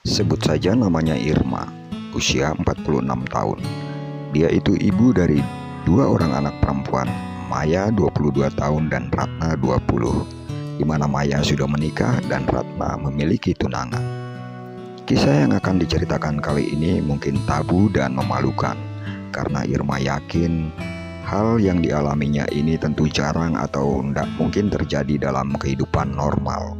Sebut saja namanya Irma, usia 46 tahun. Dia itu ibu dari dua orang anak perempuan, Maya 22 tahun dan Ratna 20, di mana Maya sudah menikah dan Ratna memiliki tunangan. Kisah yang akan diceritakan kali ini mungkin tabu dan memalukan, karena Irma yakin hal yang dialaminya ini tentu jarang atau tidak mungkin terjadi dalam kehidupan normal.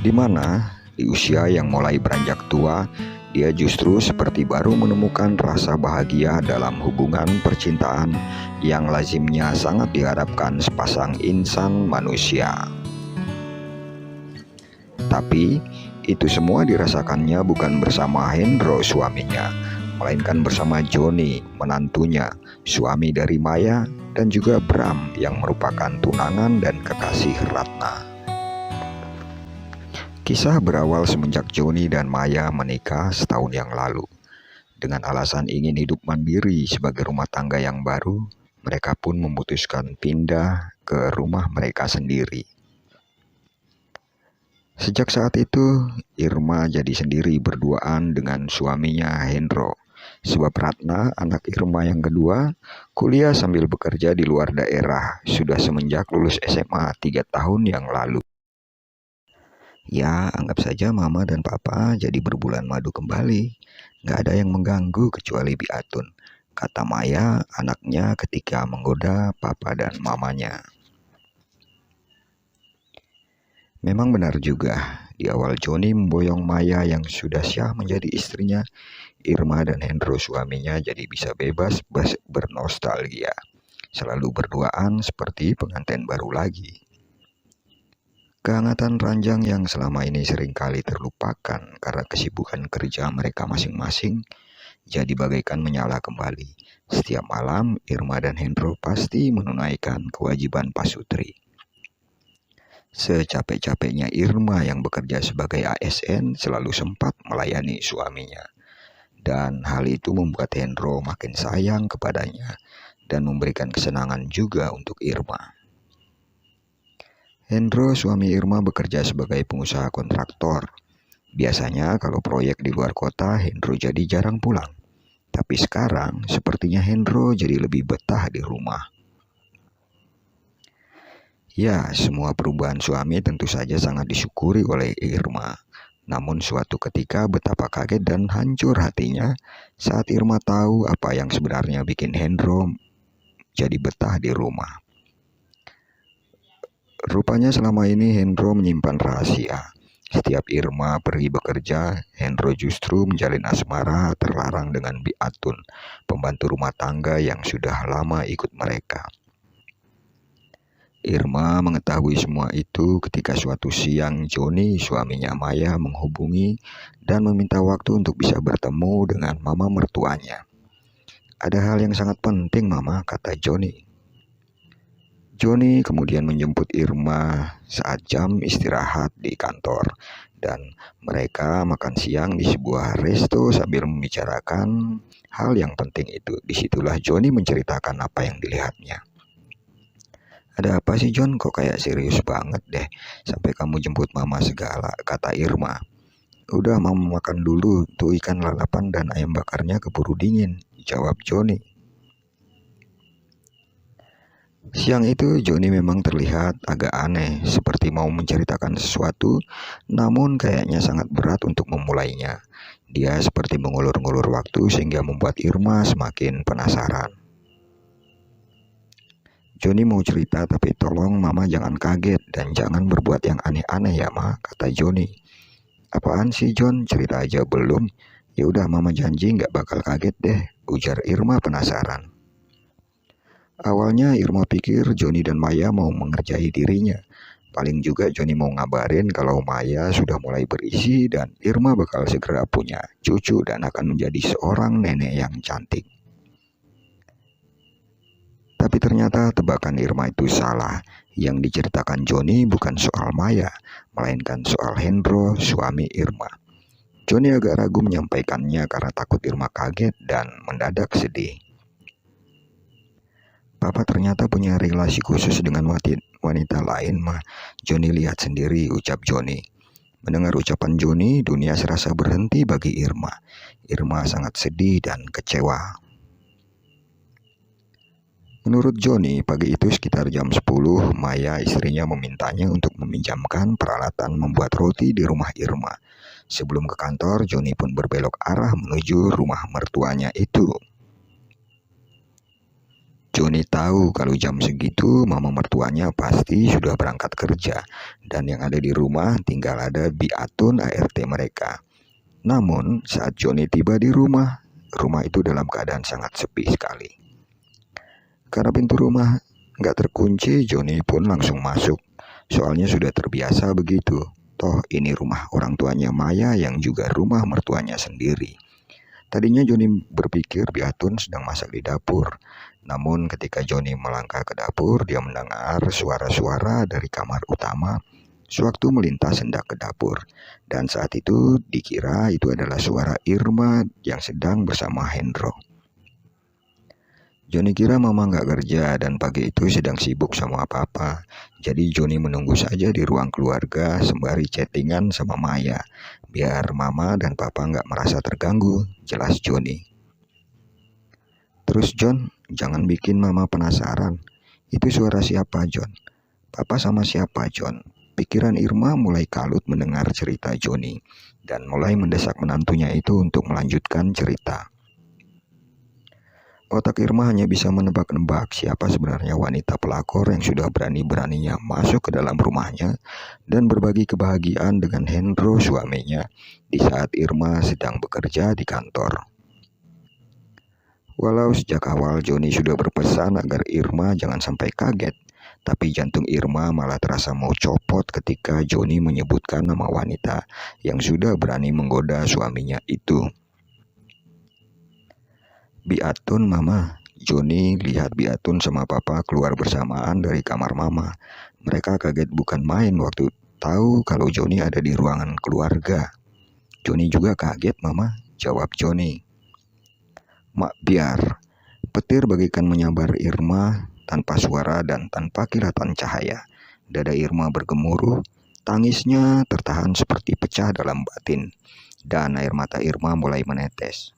Di mana di usia yang mulai beranjak tua, dia justru seperti baru menemukan rasa bahagia dalam hubungan percintaan yang lazimnya sangat diharapkan sepasang insan manusia. Tapi itu semua dirasakannya bukan bersama Hendro suaminya, melainkan bersama Joni menantunya, suami dari Maya, dan juga Bram yang merupakan tunangan dan kekasih Ratna. Kisah berawal semenjak Joni dan Maya menikah setahun yang lalu. Dengan alasan ingin hidup mandiri sebagai rumah tangga yang baru, mereka pun memutuskan pindah ke rumah mereka sendiri. Sejak saat itu, Irma jadi sendiri berduaan dengan suaminya Hendro. Sebab Ratna, anak Irma yang kedua, kuliah sambil bekerja di luar daerah sudah semenjak lulus SMA 3 tahun yang lalu. Ya, anggap saja mama dan papa jadi berbulan madu kembali. Gak ada yang mengganggu kecuali Biatun, kata Maya, anaknya ketika menggoda papa dan mamanya. Memang benar juga, di awal Joni memboyong Maya yang sudah syah menjadi istrinya, Irma dan Hendro suaminya jadi bisa bebas bernostalgia. Selalu berduaan seperti pengantin baru lagi. Kehangatan ranjang yang selama ini seringkali terlupakan karena kesibukan kerja mereka masing-masing jadi bagaikan menyala kembali. Setiap malam, Irma dan Hendro pasti menunaikan kewajiban pasutri. Secapek-capeknya Irma yang bekerja sebagai ASN selalu sempat melayani suaminya. Dan hal itu membuat Hendro makin sayang kepadanya dan memberikan kesenangan juga untuk Irma. Hendro, suami Irma, bekerja sebagai pengusaha kontraktor. Biasanya kalau proyek di luar kota, Hendro jadi jarang pulang. Tapi sekarang, sepertinya Hendro jadi lebih betah di rumah. Ya, semua perubahan suami tentu saja sangat disyukuri oleh Irma. Namun suatu ketika betapa kaget dan hancur hatinya saat Irma tahu apa yang sebenarnya bikin Hendro jadi betah di rumah. Rupanya selama ini Hendro menyimpan rahasia. Setiap Irma pergi bekerja, Hendro justru menjalin asmara terlarang dengan Biatun, pembantu rumah tangga yang sudah lama ikut mereka. Irma mengetahui semua itu ketika suatu siang Joni, suaminya Maya, menghubungi dan meminta waktu untuk bisa bertemu dengan mama mertuanya. Ada hal yang sangat penting, Mama, kata Joni. Joni kemudian menjemput Irma saat jam istirahat di kantor dan mereka makan siang di sebuah resto sambil membicarakan hal yang penting itu. Disitulah Joni menceritakan apa yang dilihatnya. Ada apa sih John, kok kayak serius banget deh, sampai kamu jemput mama segala, kata Irma. Udah, mama makan dulu, tuh ikan lalapan dan ayam bakarnya keburu dingin, jawab Joni. Siang itu Joni memang terlihat agak aneh, seperti mau menceritakan sesuatu, namun kayaknya sangat berat untuk memulainya. Dia seperti mengulur-ngulur waktu sehingga membuat Irma semakin penasaran. Joni mau cerita, tapi tolong mama jangan kaget dan jangan berbuat yang aneh-aneh ya ma, kata Joni. Apaan sih John, cerita aja belum? Ya udah, mama janji nggak bakal kaget deh, ujar Irma penasaran. Awalnya Irma pikir Joni dan Maya mau mengerjai dirinya. Paling juga Joni mau ngabarin kalau Maya sudah mulai berisi dan Irma bakal segera punya cucu dan akan menjadi seorang nenek yang cantik. Tapi ternyata tebakan Irma itu salah. Yang diceritakan Joni bukan soal Maya, melainkan soal Hendro, suami Irma. Joni agak ragu menyampaikannya karena takut Irma kaget dan mendadak sedih. Papa ternyata punya relasi khusus dengan wanita lain, mah. Joni lihat sendiri, ucap Joni. Mendengar ucapan Joni, dunia serasa berhenti bagi Irma. Irma sangat sedih dan kecewa. Menurut Joni, pagi itu sekitar jam 10, Maya istrinya memintanya untuk meminjamkan peralatan membuat roti di rumah Irma. Sebelum ke kantor, Joni pun berbelok arah menuju rumah mertuanya itu. Joni tahu kalau jam segitu mama mertuanya pasti sudah berangkat kerja dan yang ada di rumah tinggal ada Biatun ART mereka. Namun saat Joni tiba di rumah itu dalam keadaan sangat sepi sekali. Karena pintu rumah nggak terkunci, Joni pun langsung masuk. Soalnya sudah terbiasa begitu. Toh ini rumah orang tuanya Maya yang juga rumah mertuanya sendiri. Tadinya Joni berpikir Biatun sedang masak di dapur. Namun ketika Joni melangkah ke dapur, dia mendengar suara-suara dari kamar utama sewaktu melintas hendak ke dapur. Dan saat itu dikira itu adalah suara Irma yang sedang bersama Hendro. Joni kira mama nggak kerja dan pagi itu sedang sibuk sama apa-apa. Jadi Joni menunggu saja di ruang keluarga sembari chattingan sama Maya. Biar mama dan papa nggak merasa terganggu, jelas Joni. Terus John, jangan bikin mama penasaran. Itu suara siapa John? Papa sama siapa John? Pikiran Irma mulai kalut mendengar cerita Joni dan mulai mendesak menantunya itu untuk melanjutkan cerita. Otak Irma hanya bisa menebak-nebak siapa sebenarnya wanita pelakor yang sudah berani-beraninya masuk ke dalam rumahnya dan berbagi kebahagiaan dengan Hendro suaminya di saat Irma sedang bekerja di kantor. Walau sejak awal Joni sudah berpesan agar Irma jangan sampai kaget, tapi jantung Irma malah terasa mau copot ketika Joni menyebutkan nama wanita yang sudah berani menggoda suaminya itu. Biatun mama. Joni lihat Biatun sama papa keluar bersamaan dari kamar mama. Mereka kaget bukan main waktu tahu kalau Joni ada di ruangan keluarga. Joni juga kaget mama, jawab Joni. Mak biar. Petir bagaikan menyambar Irma tanpa suara dan tanpa kilatan cahaya. Dada Irma bergemuruh, tangisnya tertahan seperti pecah dalam batin, dan air mata Irma mulai menetes.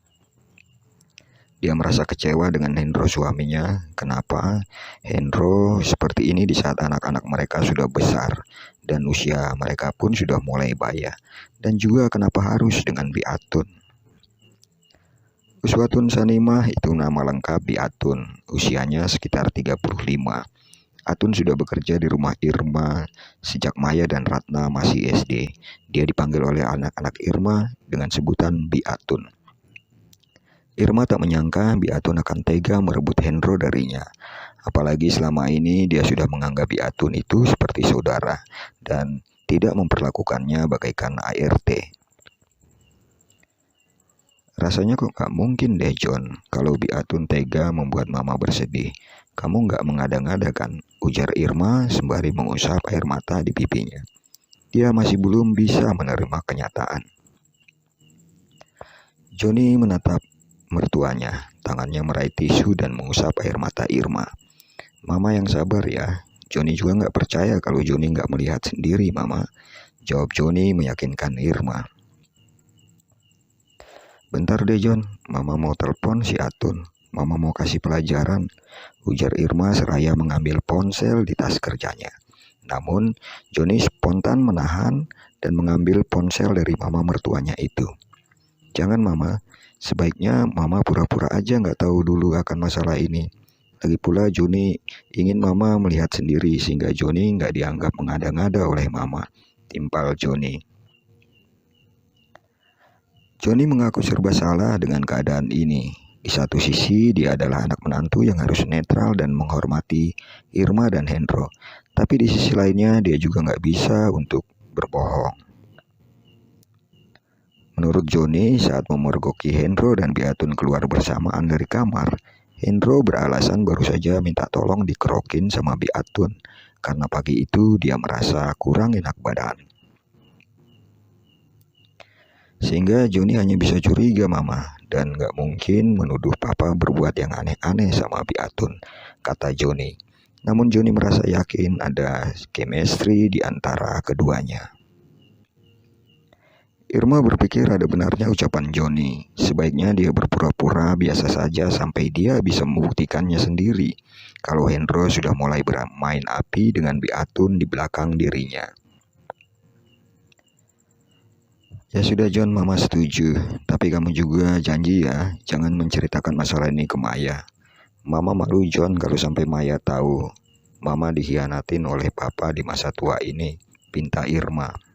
Dia merasa kecewa dengan Hendro suaminya. Kenapa Hendro seperti ini di saat anak-anak mereka sudah besar dan usia mereka pun sudah mulai baya. Dan juga kenapa harus dengan Biatun. Uswatun Sanimah itu nama lengkap Biatun. Usianya sekitar 35. Atun sudah bekerja di rumah Irma sejak Maya dan Ratna masih SD. Dia dipanggil oleh anak-anak Irma dengan sebutan Biatun. Irma tak menyangka Biatun akan tega merebut Hendro darinya. Apalagi selama ini dia sudah menganggap Biatun itu seperti saudara dan tidak memperlakukannya bagaikan ART. Rasanya kok gak mungkin deh John, kalau Biatun tega membuat mama bersedih. Kamu gak mengada-ngada kan? Ujar Irma sembari mengusap air mata di pipinya. Dia masih belum bisa menerima kenyataan. Joni menatap mertuanya, tangannya meraih tisu dan mengusap air mata Irma. Mama yang sabar ya. Joni juga gak percaya kalau Joni gak melihat sendiri mama. Jawab Joni meyakinkan Irma. Bentar deh John, mama mau telepon si Atun. Mama mau kasih pelajaran, ujar Irma seraya mengambil ponsel di tas kerjanya. Namun, Joni spontan menahan dan mengambil ponsel dari mama mertuanya itu. Jangan mama, sebaiknya mama pura-pura aja nggak tahu dulu akan masalah ini. Lagi pula Joni ingin mama melihat sendiri sehingga Joni nggak dianggap mengada-ngada oleh mama, timpal Joni. Joni mengaku serba salah dengan keadaan ini. Di satu sisi, dia adalah anak menantu yang harus netral dan menghormati Irma dan Hendro. Tapi di sisi lainnya, dia juga nggak bisa untuk berbohong. Menurut Joni, saat memergoki Hendro dan Biatun keluar bersamaan dari kamar, Hendro beralasan baru saja minta tolong dikerokin sama Biatun, karena pagi itu dia merasa kurang enak badan. Sehingga Joni hanya bisa curiga mama dan gak mungkin menuduh papa berbuat yang aneh-aneh sama Biatun, kata Joni. Namun Joni merasa yakin ada chemistry di antara keduanya. Irma berpikir ada benarnya ucapan Joni. Sebaiknya dia berpura-pura biasa saja sampai dia bisa membuktikannya sendiri kalau Hendro sudah mulai bermain api dengan Biatun di belakang dirinya. Ya sudah John, Mama setuju. Tapi kamu juga janji ya, jangan menceritakan masalah ini ke Maya. Mama malu John kalau sampai Maya tahu Mama dikhianatin oleh Papa di masa tua ini, pinta Irma.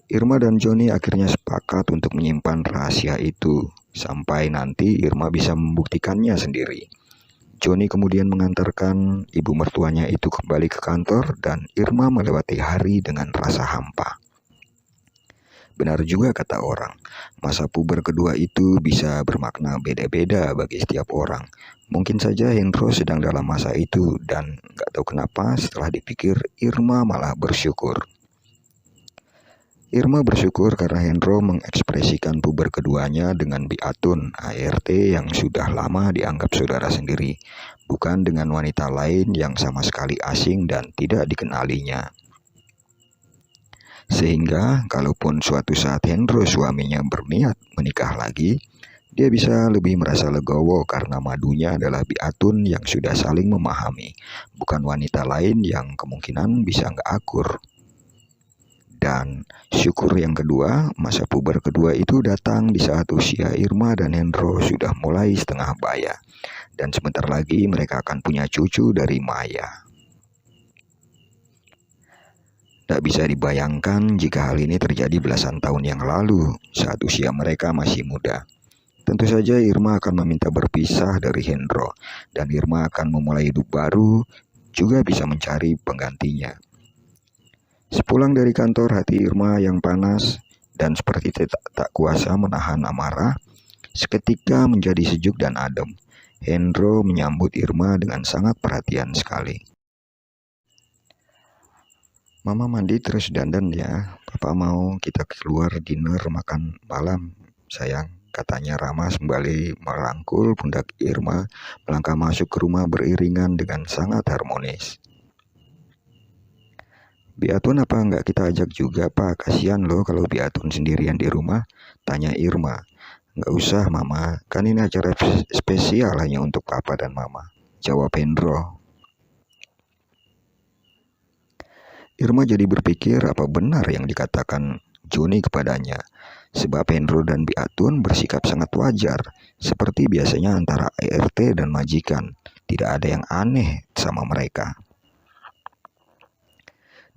Irma dan Joni akhirnya sepakat untuk menyimpan rahasia itu sampai nanti Irma bisa membuktikannya sendiri. Joni kemudian mengantarkan ibu mertuanya itu kembali ke kantor dan Irma melewati hari dengan rasa hampa. Benar juga kata orang, masa puber kedua itu bisa bermakna beda-beda bagi setiap orang. Mungkin saja Hendro sedang dalam masa itu dan gak tahu kenapa setelah dipikir Irma malah bersyukur. Irma bersyukur karena Hendro mengekspresikan puber keduanya dengan Biatun, ART yang sudah lama dianggap saudara sendiri, bukan dengan wanita lain yang sama sekali asing dan tidak dikenalinya. Sehingga kalaupun suatu saat Hendro suaminya berniat menikah lagi, dia bisa lebih merasa legowo karena madunya adalah Biatun yang sudah saling memahami, bukan wanita lain yang kemungkinan bisa nggak akur. Dan syukur yang kedua, masa puber kedua itu datang di saat usia Irma dan Hendro sudah mulai setengah baya. Dan sebentar lagi mereka akan punya cucu dari Maya. Tak bisa dibayangkan jika hal ini terjadi belasan tahun yang lalu saat usia mereka masih muda. Tentu saja Irma akan meminta berpisah dari Hendro dan Irma akan memulai hidup baru, juga bisa mencari penggantinya. Sepulang dari kantor, hati Irma yang panas dan seperti tak kuasa menahan amarah, seketika menjadi sejuk dan adem. Hendro menyambut Irma dengan sangat perhatian sekali. Mama mandi terus dandan ya, Papa mau kita keluar dinner makan malam, sayang, katanya Rama sembari merangkul pundak Irma melangkah masuk ke rumah beriringan dengan sangat harmonis. Biatun apa enggak kita ajak juga Pak, kasihan loh kalau Biatun sendirian di rumah, tanya Irma. Enggak usah Mama, kan ini acara spesial hanya untuk Papa dan Mama, jawab Hendro. Irma jadi berpikir apa benar yang dikatakan Joni kepadanya, sebab Hendro dan Biatun bersikap sangat wajar, seperti biasanya antara ART dan majikan, tidak ada yang aneh sama mereka.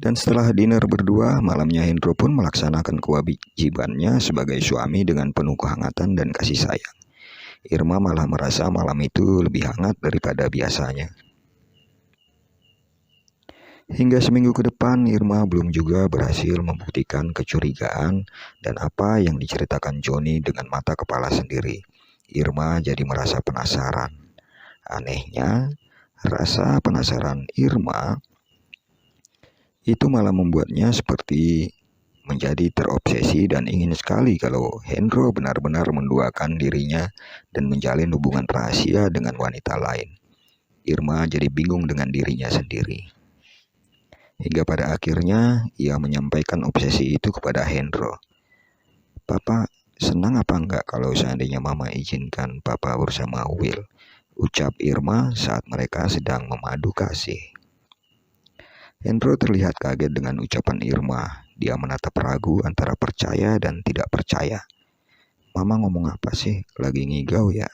Dan setelah dinner berdua, malamnya Hendro pun melaksanakan kewajibannya sebagai suami dengan penuh kehangatan dan kasih sayang. Irma malah merasa malam itu lebih hangat daripada biasanya. Hingga seminggu ke depan, Irma belum juga berhasil membuktikan kecurigaan dan apa yang diceritakan Joni dengan mata kepala sendiri. Irma jadi merasa penasaran. Anehnya, rasa penasaran Irma itu malah membuatnya seperti menjadi terobsesi dan ingin sekali kalau Hendro benar-benar menduakan dirinya dan menjalin hubungan rahasia dengan wanita lain. Irma jadi bingung dengan dirinya sendiri. Hingga pada akhirnya ia menyampaikan obsesi itu kepada Hendro. Papa senang apa enggak kalau seandainya Mama izinkan Papa bersama Will, ucap Irma saat mereka sedang memadu kasih. Hendro terlihat kaget dengan ucapan Irma. Dia menatap ragu antara percaya dan tidak percaya. Mama ngomong apa sih? Lagi ngigau ya?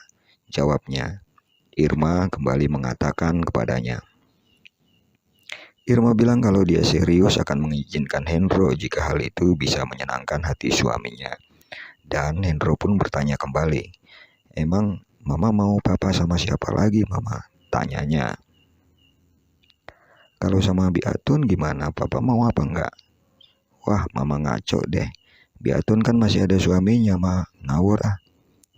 Jawabnya. Irma kembali mengatakan kepadanya. Irma bilang kalau dia serius akan mengizinkan Hendro jika hal itu bisa menyenangkan hati suaminya. Dan Hendro pun bertanya kembali. Emang Mama mau Papa sama siapa lagi Mama? Tanyanya. Kalau sama Biatun gimana? Papa mau apa enggak? Wah, Mama ngaco deh. Biatun kan masih ada suaminya, Ma. Ngawur ah.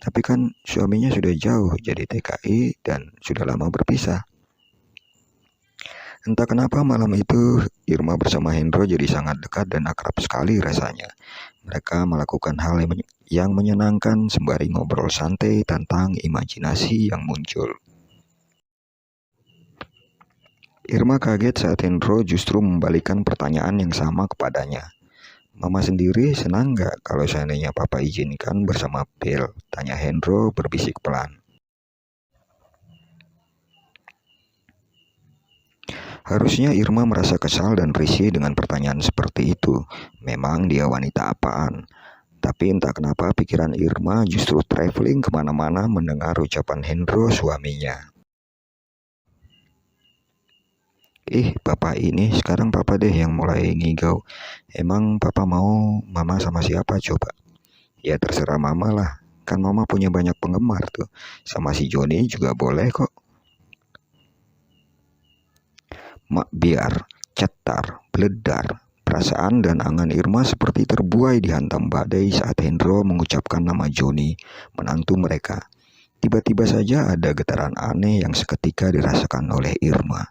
Tapi kan suaminya sudah jauh jadi TKI dan sudah lama berpisah. Entah kenapa malam itu Irma bersama Hendro jadi sangat dekat dan akrab sekali rasanya. Mereka melakukan hal yang menyenangkan sembari ngobrol santai tentang imajinasi yang muncul. Irma kaget saat Hendro justru membalikan pertanyaan yang sama kepadanya. Mama sendiri senang nggak kalau seandainya papa izinkan bersama Bill? Tanya Hendro berbisik pelan. Harusnya Irma merasa kesal dan risih dengan pertanyaan seperti itu. Memang dia wanita apaan? Tapi entah kenapa pikiran Irma justru traveling kemana-mana mendengar ucapan Hendro suaminya. Papa ini sekarang papa deh yang mulai ngigau. Emang papa mau mama sama siapa coba? Ya terserah mama lah. Kan mama punya banyak penggemar tuh. Sama si Joni juga boleh kok. Mak biar, cetar, beledar. Perasaan dan angan Irma seperti terbuai dihantam badai saat Hendro mengucapkan nama Joni, menantu mereka. Tiba-tiba saja ada getaran aneh yang seketika dirasakan oleh Irma.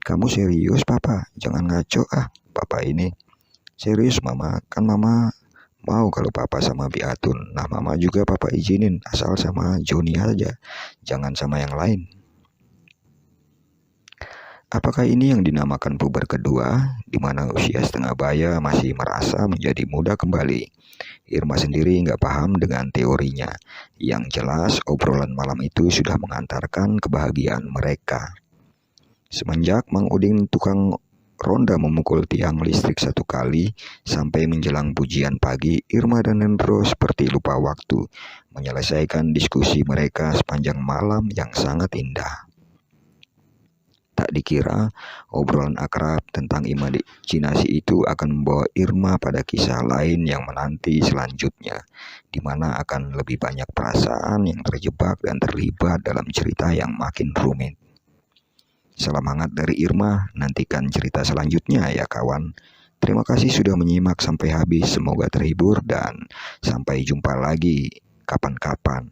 Kamu serius papa? Jangan ngaco papa ini. Serius mama, kan mama mau kalau papa sama Biatun. Nah mama juga papa izinin, asal sama Joni aja, jangan sama yang lain. Apakah ini yang dinamakan puber kedua, di mana usia setengah baya masih merasa menjadi muda kembali? Irma sendiri nggak paham dengan teorinya. Yang jelas obrolan malam itu sudah mengantarkan kebahagiaan mereka. Semenjak Mang Udin tukang ronda memukul tiang listrik 1 kali, sampai menjelang pujian pagi, Irma dan Hendro seperti lupa waktu, menyelesaikan diskusi mereka sepanjang malam yang sangat indah. Tak dikira, obrolan akrab tentang imajinasi itu akan membawa Irma pada kisah lain yang menanti selanjutnya, di mana akan lebih banyak perasaan yang terjebak dan terlibat dalam cerita yang makin rumit. Salam hangat dari Irma, nantikan cerita selanjutnya ya kawan. Terima kasih sudah menyimak sampai habis, semoga terhibur dan sampai jumpa lagi kapan-kapan.